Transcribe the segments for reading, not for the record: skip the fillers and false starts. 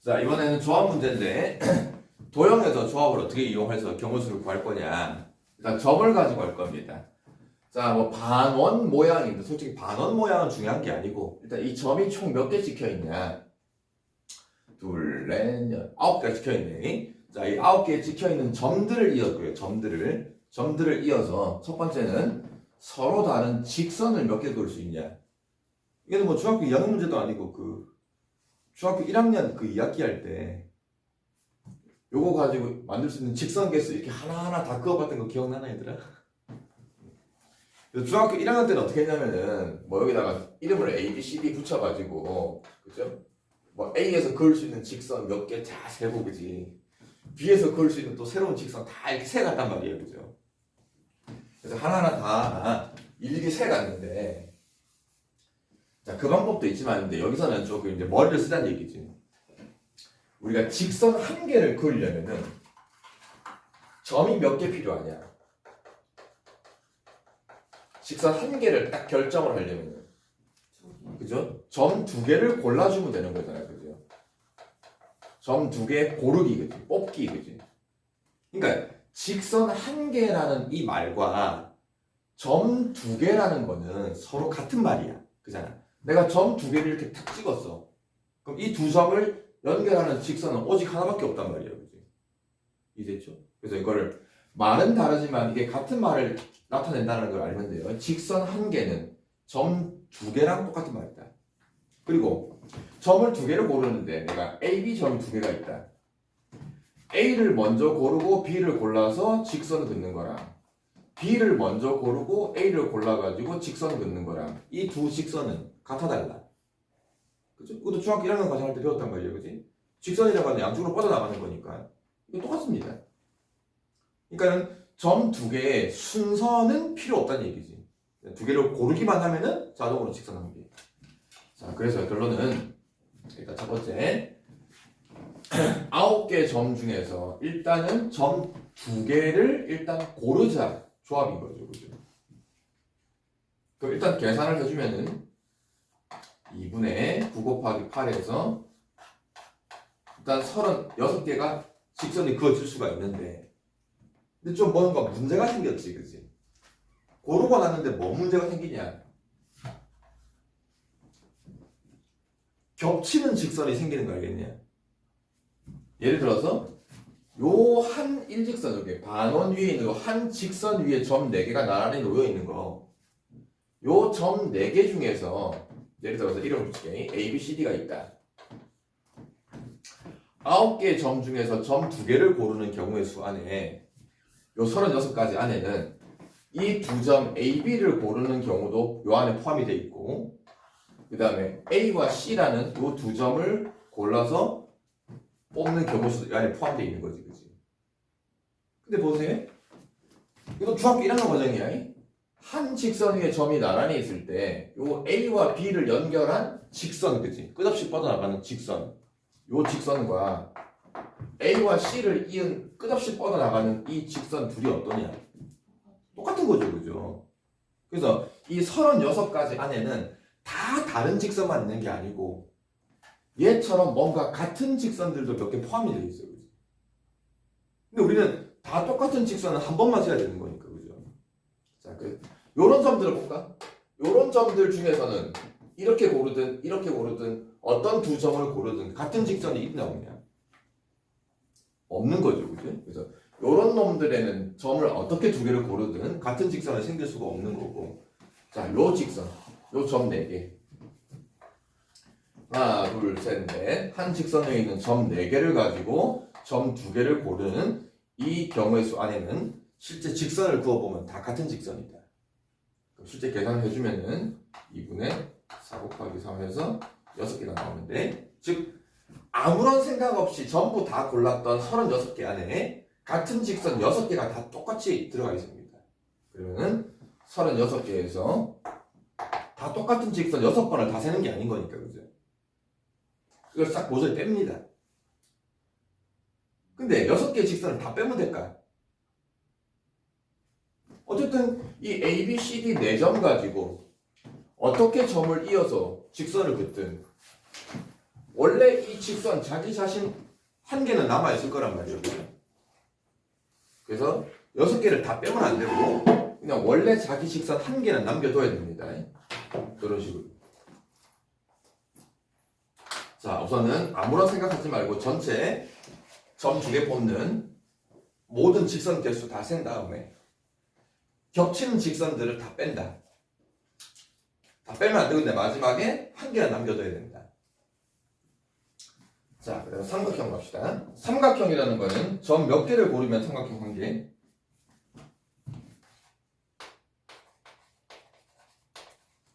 자, 이번에는 조합 문제인데 도형에서 조합을 어떻게 이용해서 경우수를 구할 거냐. 일단 점을 가지고 할 겁니다. 자, 뭐 반원 모양인데 솔직히 반원 모양은 중요한 게 아니고 일단 이 점이 총 몇 개 찍혀 있냐. 둘, 넷, 여, 9개가 찍혀 있네. 자, 이 9개에 찍혀 있는 점들을 이어서요. 점들을 이어서 첫 번째는 서로 다른 직선을 몇 개 그을 수 있냐. 이게 뭐 중학교 2학년 문제도 아니고 중학교 1학년 2학기 할 때 요거 가지고 만들 수 있는 직선 개수 이렇게 하나하나 다 그어봤던 거 기억나나 얘들아? 중학교 1학년 때는 어떻게 했냐면은 뭐 여기다가 이름을 A, B, C, D 붙여가지고 그죠? 뭐 A에서 그을 수 있는 직선 몇 개 다 세고 그지? B에서 그을 수 있는 또 새로운 직선 다 이렇게 세갔단 말이에요, 그죠? 그래서 하나하나 다 일일이 세갔는데 자, 그 방법도 있지만 근데 여기서는 조금 이제 머리를 쓰자는 얘기지. 우리가 직선 한 개를 그으려면은 점이 몇 개 필요하냐? 직선 한 개를 딱 결정을 하려면은 그죠? 점 두 개를 골라주면 되는 거잖아요, 그죠? 점 두 개 고르기, 그지? 뽑기, 그지? 그러니까 직선 한 개라는 이 말과 점 두 개라는 거는 서로 같은 말이야, 그잖아. 내가 점 두 개를 이렇게 탁 찍었어. 그럼 이 두 점을 연결하는 직선은 오직 하나밖에 없단 말이에요, 그지? 이해됐죠? 그래서 이거를 말은 다르지만 이게 같은 말을 나타낸다는 걸 알면 돼요. 직선 한 개는 점 두 개랑 똑같은 말이다. 그리고 점을 두 개를 고르는데 내가 A, B 점이 두 개가 있다. A를 먼저 고르고 B를 골라서 직선을 긋는 거랑 B를 먼저 고르고 A를 골라가지고 직선을 긋는 거랑 이 두 직선은 같아 달라. 그죠? 그것도 중학교 1학년 과정할 때 배웠단 말이에요, 그지? 직선이라고 하는 양쪽으로 뻗어나가는 거니까 이거 똑같습니다. 그러니까 점 두 개의 순서는 필요 없다는 얘기지. 두 개를 고르기만 하면은 자동으로 직선 한 개. 자, 그래서 결론은 일단 첫 번째 9개 점 중에서 일단은 점 두 개를 일단 고르자 조합인 거죠, 그죠? 그럼 일단 계산을 해주면은 2분의 9 곱하기 8에서 일단 36개가 직선이 그어질 수가 있는데 근데 좀 뭔가 문제가 생겼지, 그치? 고르고 났는데 뭐 문제가 생기냐? 겹치는 직선이 생기는 거 알겠냐? 예를 들어서 요 한 일직선, 여기 반원 위에 있는 요 한 직선 위에 점 4개가 나란히 놓여 있는 거, 요 점 4개 중에서 예를 들어서 이름을 붙일게. A, B, C, D가 있다. 9개 점 중에서 점 2개를 고르는 경우의 수 안에 요 36가지 안에는 이 두 점 A, B를 고르는 경우도 요 안에 포함이 되어 있고 그 다음에 A와 C라는 요 두 점을 골라서 뽑는 경우 수 안에 포함되어 있는 거지, 그치? 근데 보세요. 이거 중학교 1학년 과정이야. 한 직선 위에 점이 나란히 있을 때 요 A와 B를 연결한 직선, 그치? 끝없이 뻗어나가는 직선, 요 직선과 A와 C를 이은 끝없이 뻗어나가는 이 직선 둘이 어떠냐? 똑같은 거죠, 그죠? 그래서 이 36가지 안에는 다 다른 직선만 있는 게 아니고 얘처럼 뭔가 같은 직선들도 몇 개 포함이 되어 있어요, 그죠? 근데 우리는 다 똑같은 직선은 한 번만 써야 되는 거니까, 그죠? 자, 요런 점들을 볼까? 요런 점들 중에서는 이렇게 고르든 어떤 두 점을 고르든 같은 직선이 있나 없냐? 없는 거죠, 그죠? 그래서 요런 놈들에는 점을 어떻게 두 개를 고르든 같은 직선이 생길 수가 없는 거고, 자, 요 직선, 요 점 4개, 하나, 둘, 셋, 넷, 한 직선에 있는 점 4개를 가지고 점 2개를 고르는 이 경우의 수 안에는 실제 직선을 그어보면 다 같은 직선이다. 그럼 실제 계산을 해주면은 2분의 4 곱하기 3에서 6개가 나오는데, 즉 아무런 생각 없이 전부 다 골랐던 36개 안에 같은 직선 6개가 다 똑같이 들어가 있습니다. 그러면은 36개에서 다 똑같은 직선 6번을 다 세는 게 아닌 거니까, 그죠? 그걸 싹 모조리 뺍니다. 근데 6개의 직선을 다 빼면 될까? 어쨌든 이 A, B, C, D 4점 가지고 어떻게 점을 이어서 직선을 긋든 원래 이 직선 자기 자신 한 개는 남아있을 거란 말이에요. 그래서 6개를 다 빼면 안 되고 그냥 원래 자기 직선 한 개는 남겨둬야 됩니다. 이런 식으로. 자, 우선은 아무런 생각하지 말고 전체 점 2개 뽑는 모든 직선 개수 다 센 다음에 겹치는 직선들을 다 뺀다. 다 빼면 안 되는데 마지막에 한 개는 남겨둬야 됩니다. 자, 그다음 삼각형 갑시다. 삼각형이라는 거는 점 몇 개를 고르면 삼각형 한 개.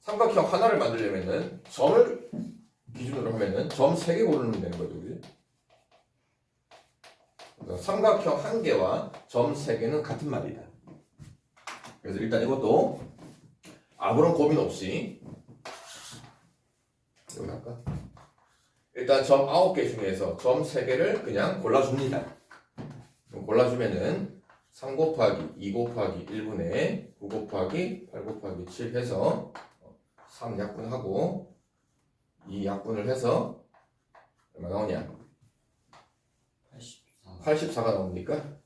삼각형 하나를 만들려면은 점을 기준으로 하면은 점 3개 고르면 되는 거죠, 그지? 그러니까 삼각형 한 개와 점 3개는 같은 말이다. 그래서 일단 이것도 아무런 고민 없이 여기 할까? 일단 점 9개 중에서 점 3개를 그냥 골라줍니다. 그럼 골라주면은 3 곱하기 2 곱하기 1분의 9 곱하기 8 곱하기 7 해서 3 약분하고 2 약분을 해서 얼마 나오냐? 84가 나옵니까?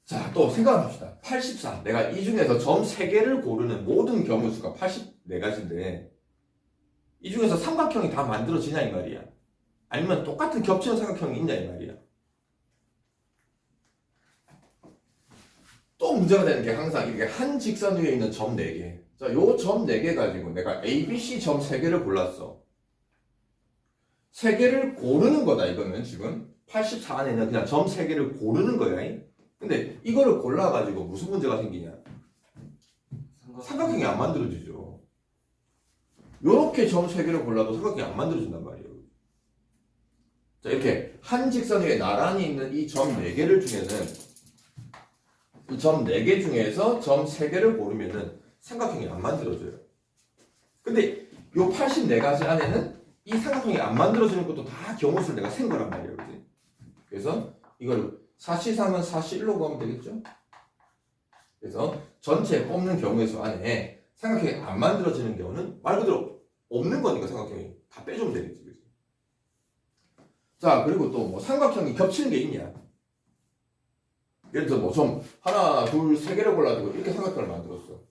자, 또 생각합시다. 84. 내가 이 중에서 점 3개를 고르는 모든 경우 수가 84가지인데 이 중에서 삼각형이 다 만들어지냐 이 말이야. 아니면 똑같은 겹치는 삼각형이 있냐 이 말이야. 또 문제가 되는 게 항상 이렇게 한 직선 위에 있는 점 4개. 자, 요 점 4개 가지고 내가 A, B, C 점 3개를 골랐어. 3개를 고르는 거다 이거는 지금 84 안에는 그냥 점 3개를 고르는 거야. 근데 이거를 골라가지고 무슨 문제가 생기냐? 삼각형이 안 만들어지죠. 요렇게 점 3개를 골라도 삼각형이 안 만들어진단 말이에요. 자, 이렇게 한 직선 위에 나란히 있는 이 점 4개를 중에는 이 점 4개 중에서 점 3개를 고르면은 삼각형이 안 만들어져요. 근데 요 84가지 안에는 이 삼각형이 안 만들어지는 것도 다 경우수를 내가 센 거란 말이에요. 그치? 그래서 이걸 4C3은 4C1로 구하면 되겠죠? 그래서 전체 뽑는 경우의 수 안에 삼각형이 안 만들어지는 경우는 말 그대로 없는 거니까 삼각형이 다 빼주면 되겠지. 그치? 자, 그리고 또 뭐 삼각형이 겹치는 게 있냐? 예를 들어 뭐 점 하나, 둘, 3개를 골라두고 이렇게 삼각형을 만들었어.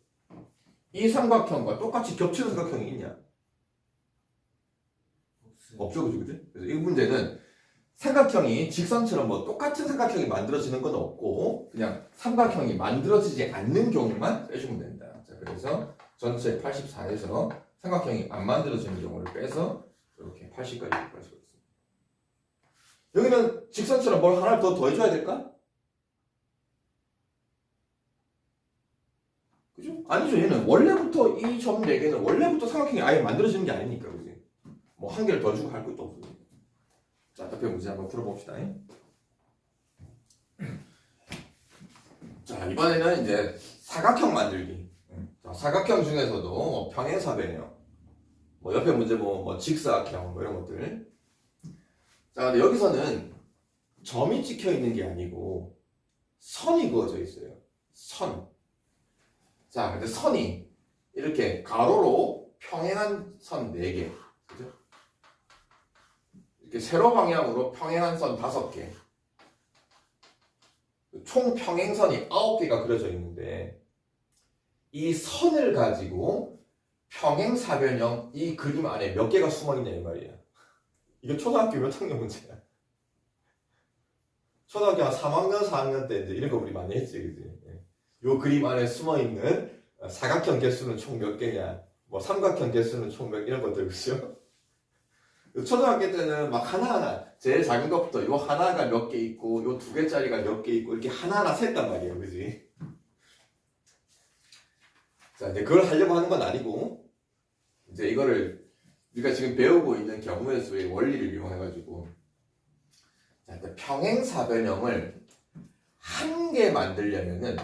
이 삼각형과 똑같이 겹치는 삼각형이 있냐? 없죠, 그지? 그래서 이 문제는 삼각형이 직선처럼 뭐 똑같은 삼각형이 만들어지는 건 없고 그냥 삼각형이 만들어지지 않는 경우만 빼주면 된다. 자, 그래서 전체 84에서 삼각형이 안 만들어지는 경우를 빼서 이렇게 80까지 갈 수가 있습니다. 여기는 직선처럼 뭘 하나를 더 더해줘야 될까? 그죠? 아니죠. 얘는 원래부터 이 점 4개는 원래부터 삼각형이 아예 만들어지는 게 아니니까, 그지? 뭐 한 개를 더 주고 할 것도 없어요. 자, 옆에 문제 한번 풀어봅시다. 자, 이번에는 이제 사각형 만들기. 자, 사각형 중에서도 뭐 평행사변형, 뭐 옆에 문제 뭐 직사각형 뭐 이런 것들. 자, 근데 여기서는 점이 찍혀 있는 게 아니고 선이 그어져 있어요. 선. 자, 근데 선이 이렇게 가로로 평행한 선 4개. 그죠? 이렇게 세로 방향으로 평행한 선 5개. 총 평행선이 9개가 그려져 있는데 이 선을 가지고 평행사변형 이 그림 안에 몇 개가 숨어 있냐 이 말이야. 이거 초등학교 몇 학년 문제야? 초등학교 한 3학년, 4학년 때 이제 이런 거 우리 많이 했지, 그지? 요 그림 안에 숨어 있는 사각형 개수는 총 몇 개냐, 뭐 삼각형 개수는 총 몇 이런 것들, 그죠? 초등학교 때는 막 하나하나 제일 작은 것부터 요 하나가 몇 개 있고 요 2개짜리가 몇 개 있고 이렇게 하나하나 셌단 말이에요, 그지? 자, 이제 그걸 하려고 하는 건 아니고 이제 이거를 우리가 지금 배우고 있는 경우의 수의 원리를 이용해가지고 자, 일단 평행사변형을 한 개 만들려면은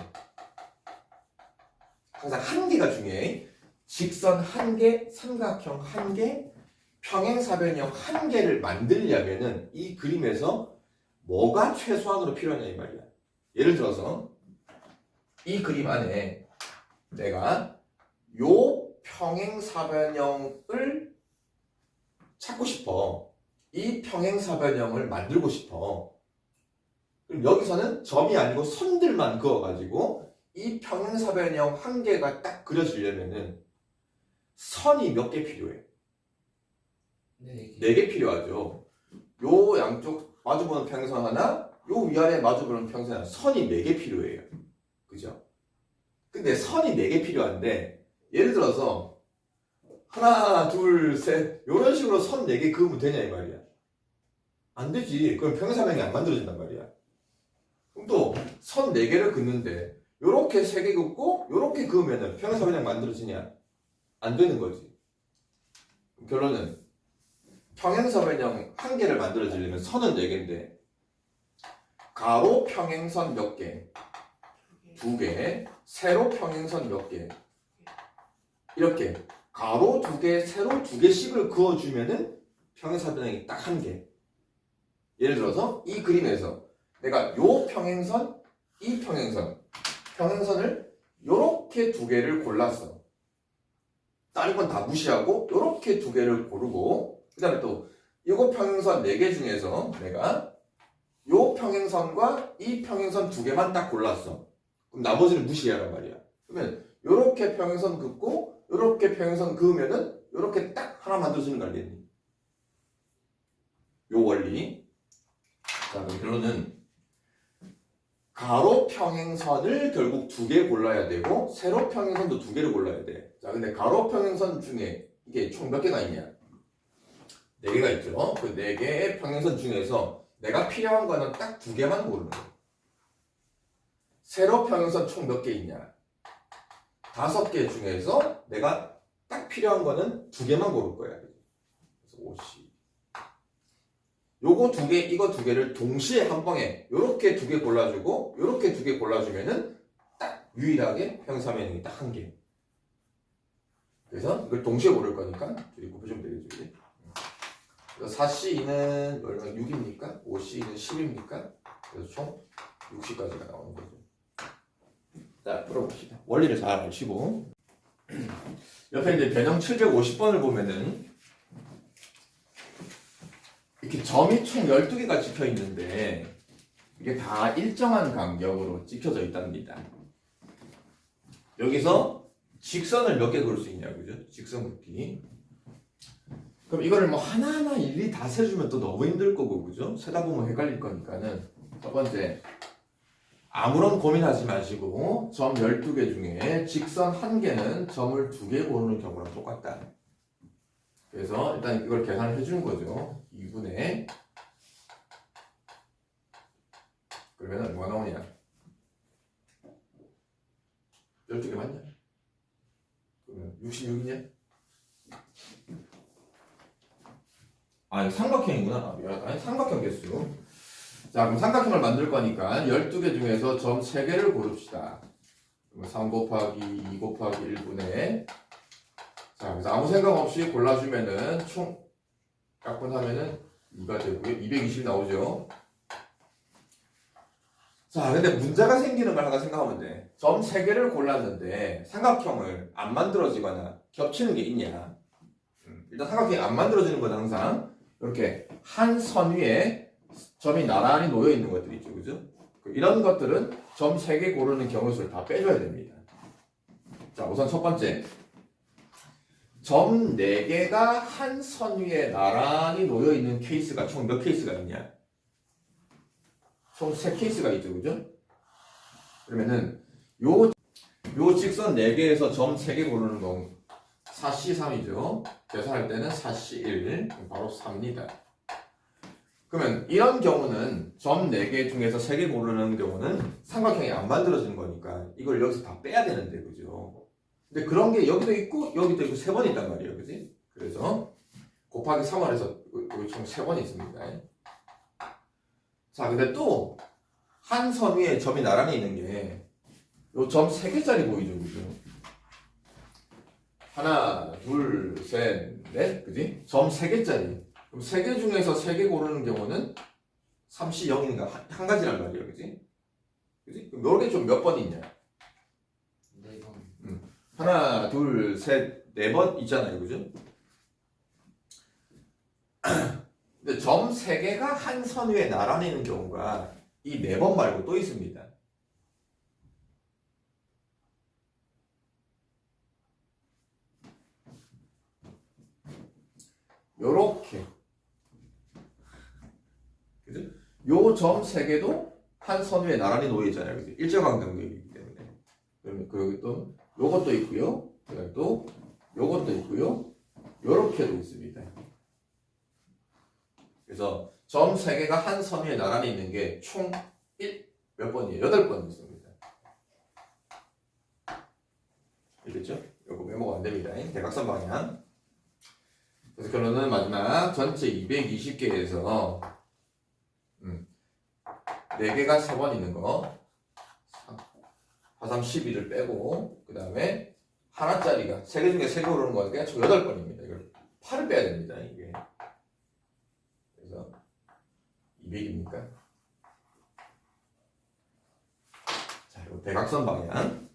항상 한 개가 중요해. 직선 한 개, 삼각형 한 개, 평행사변형 한 개를 만들려면은 이 그림에서 뭐가 최소한으로 필요하냐 이 말이야. 예를 들어서 이 그림 안에 내가 요 평행사변형을 찾고 싶어. 이 평행사변형을 만들고 싶어. 그럼 여기서는 점이 아니고 선들만 그어가지고 이 평행사변형 한 개가 딱 그려지려면은 선이 몇 개 필요해? 네 개 필요하죠. 요 양쪽 마주보는 평행선 하나, 요 위아래 마주보는 평행선 하나, 선이 4개 필요해요. 그죠? 근데 선이 4개 필요한데 예를 들어서 하나, 둘, 셋 이런 식으로 선 4개 그으면 되냐 이 말이야. 안 되지. 그럼 평행사변이 안 만들어진단 말이야. 그럼 또 선 4개를 긋는데 요렇게 3개 긋고 요렇게 그으면 평행사변이 만들어지냐? 안 되는 거지. 결론은 평행사변형 한 개를 만들어지려면 선은 4개인데 가로 평행선 몇 개? 2개. 세로 평행선 몇 개? 이렇게 가로 2개, 세로 2개씩을 그어주면은 평행사변형이 딱 한 개. 예를 들어서 이 그림에서 내가 요 평행선, 이 평행선을 요렇게 2개를 골랐어. 다른 건 다 무시하고 요렇게 2개를 고르고 그 다음에 또 이거 평행선 4개 중에서 내가 요 평행선과 이 평행선 2개만 딱 골랐어. 그럼 나머지는 무시하란 말이야. 그러면 요렇게 평행선 긋고 요렇게 평행선 그으면은 요렇게 딱 하나 만들어지는 거 알겠니? 요 원리. 자, 그럼 결론은 가로 평행선을 결국 2개 골라야 되고 세로 평행선도 2개를 골라야 돼. 자, 근데 가로 평행선 중에 이게 총 몇 개가 있냐? 4개가 있죠. 그 4개의 평행선 중에서 내가 필요한 거는 딱 2개만 고르는 거야. 세로 평행선 총 몇 개 있냐? 5개 중에서 내가 딱 필요한 거는 2개만 고를 거야. 그래서 50. 요거 2개, 이거 2개를 동시에 한 방에 요렇게 2개 골라주고 요렇게 2개 골라주면은 딱 유일하게 평행사변형이 딱 한 개. 그래서 이걸 동시에 고를 거니까 둘이 곱해주면 되겠죠. 그래서 4C는 얼마 6입니까? 5C는 10입니까? 그래서 총 60까지가 나오는 거죠. 자, 풀어봅시다. 원리를 잘 아시고 옆에 이제 변형 750번을 보면은 이렇게 점이 총 12개가 찍혀 있는데 이게 다 일정한 간격으로 찍혀져 있답니다. 여기서 직선을 몇 개 그을 수 있냐, 그죠? 직선 긋기. 그럼 이거를 뭐 하나하나 일일이 다 세주면 또 너무 힘들 거고, 그죠? 세다 보면 헷갈릴 거니까는 첫 번째, 아무런 고민하지 마시고 점 12개 중에 직선 1개는 점을 2개 고르는 경우랑 똑같다. 그래서 일단 이걸 계산을 해주는 거죠. 2분의 그러면 얼마가 나오냐? 12개 맞냐? 그러면 66이냐? 아, 이거 삼각형이구나. 아, 미안하다. 삼각형 개수. 자, 그럼 삼각형을 만들 거니까 12개 중에서 점 3개를 고릅시다. 3 곱하기 2 곱하기 1분의 자, 그래서 아무 생각 없이 골라주면은 총 약분하면은 2가 되고요. 220 나오죠. 자, 근데 문제가 생기는 걸 하나 생각하면 돼. 점 3개를 골랐는데 삼각형을 안 만들어지거나 겹치는 게 있냐? 일단 삼각형이 안 만들어지는 건 항상 이렇게 한 선 위에 점이 나란히 놓여 있는 것들이 있죠, 그죠? 이런 것들은 점 3개 고르는 경우 수를 다 빼줘야 됩니다. 자, 우선 첫 번째. 점 4개가 한 선 위에 나란히 놓여 있는 케이스가 총 몇 케이스가 있냐? 총 3케이스가 있죠, 그죠? 그러면은 요 직선 4개에서 점 3개 고르는 건 4C3이죠. 계산할 때는 4C1 바로 3입니다. 그러면 이런 경우는 점 4개 중에서 3개 고르는 경우는 삼각형이 안 만들어지는 거니까 이걸 여기서 다 빼야 되는데, 그죠? 근데 그런 게 여기도 있고 여기도 있고 3번 있단 말이에요, 그지? 그래서 곱하기 3을 해서 여기 총 3번 있습니다. 자, 근데 또 한 선 위에 점이 나란히 있는 게 요 점 3개짜리 보이죠, 그죠? 하나, 둘, 셋, 넷, 그지? 점 3개짜리. 그럼 3개 중에서 3개 고르는 경우는 3C 0이니까 한 가지란 말이에요, 그지? 그지? 그럼 요게 좀 몇 번 있냐? 4번. 하나, 둘, 셋, 4번 있잖아요, 그죠? 근데 점 3개가 한 선 위에 나란히 있는 경우가 이 4번 말고 또 있습니다. 요렇게. 그죠? 요 점 3개도 한 선 위에 나란히 놓여 있잖아요. 그죠? 일정항등비이기 때문에. 그러면 여기 또 요것도 있고요. 그다음에 또 요것도 있고요. 요렇게도 있습니다. 그래서 점 3개가 한 선 위에 나란히 있는 게 총 몇 번이에요? 8번 있습니다. 알겠죠? 요거 메모가 안 됩니다. 대각선 방향. 그래서 결론은 마지막 전체 220개에서 4개가 3번 있는 거 4, 3, 12를 빼고 그 다음에 하나짜리가 3개 중에 3개 오르는 거니까 총 8번입니다. 이걸 8을 빼야 됩니다. 이게. 그래서 200입니까? 자, 이거 대각선 방향